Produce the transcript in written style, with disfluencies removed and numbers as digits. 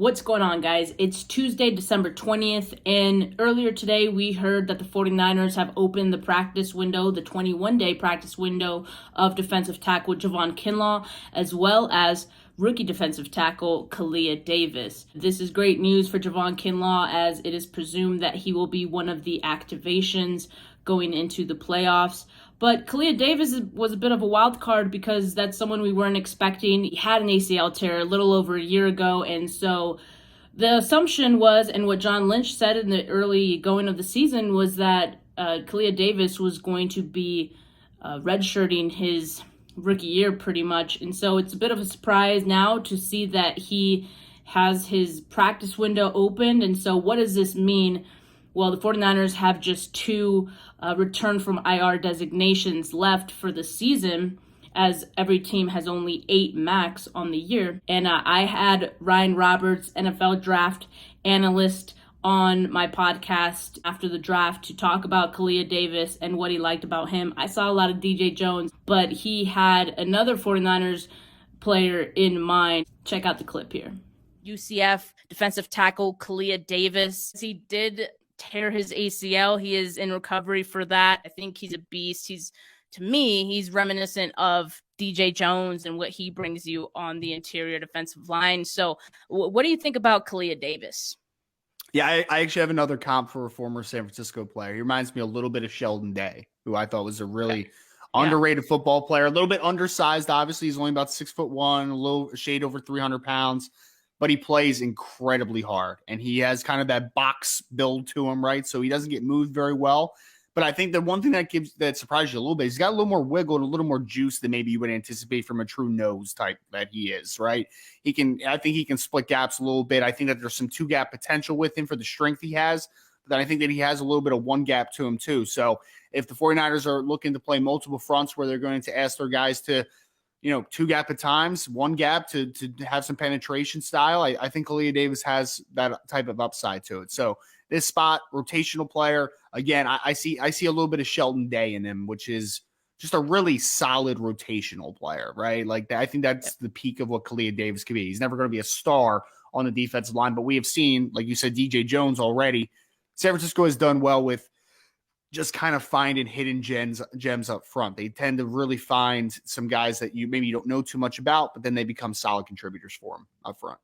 What's going on, guys? It's Tuesday, December 20th, and earlier today we heard that the 49ers have opened the practice window, the 21-day practice window of defensive tackle Javon Kinlaw, as well as rookie defensive tackle Kalia Davis. This is great news for Javon Kinlaw, as it is presumed that he will be one of the activations going into the playoffs. But Kalia Davis was a bit of a wild card because that's someone we weren't expecting. He had an ACL tear a little over a year ago, and so the assumption was, and what John Lynch said in the early going of the season, was that Kalia Davis was going to be redshirting his rookie year pretty much. And so it's a bit of a surprise now to see that he has his practice window opened. And so what does this mean? Well, the 49ers have just two return from IR designations left for the season, as every team has only 8 max on the year. And I had Ryan Roberts, NFL Draft Analyst, on my podcast after the draft to talk about Kalia Davis and what he liked about him. I saw a lot of DJ Jones, but he had another 49ers player in mind. Check out the clip here. UCF defensive tackle Kalia Davis. He did tear his ACL. He is in recovery for that. I think he's a beast. To me, he's reminiscent of DJ Jones and what he brings you on the interior defensive line. So what do you think about Kalia Davis? Yeah, I actually have another comp for a former San Francisco player. He reminds me a little bit of Sheldon Day, who I thought was a really underrated football player. A little bit undersized, obviously. He's only about 6'1", a shade over 300 pounds. But he plays incredibly hard, and he has kind of that box build to him, right? So he doesn't get moved very well. But I think the one thing that surprised you a little bit, he's got a little more wiggle and a little more juice than maybe you would anticipate from a true nose type that he is, right? I think he can split gaps a little bit. I think that there's some 2-gap potential with him for the strength he has. But then I think that he has a little bit of 1-gap to him too. So if the 49ers are looking to play multiple fronts where they're going to ask their guys to, 2-gap at times, 1-gap to have some penetration style, I think Kalia Davis has that type of upside to it. So this spot, rotational player, again, I see a little bit of Sheldon Day in him, which is just a really solid rotational player, right? Like I think that's the peak of what Kalia Davis could be. He's never going to be a star on the defensive line, but we have seen, like you said, DJ Jones already. San Francisco has done well with just kind of finding hidden gems up front. They tend to really find some guys that you don't know too much about, but then they become solid contributors for them up front.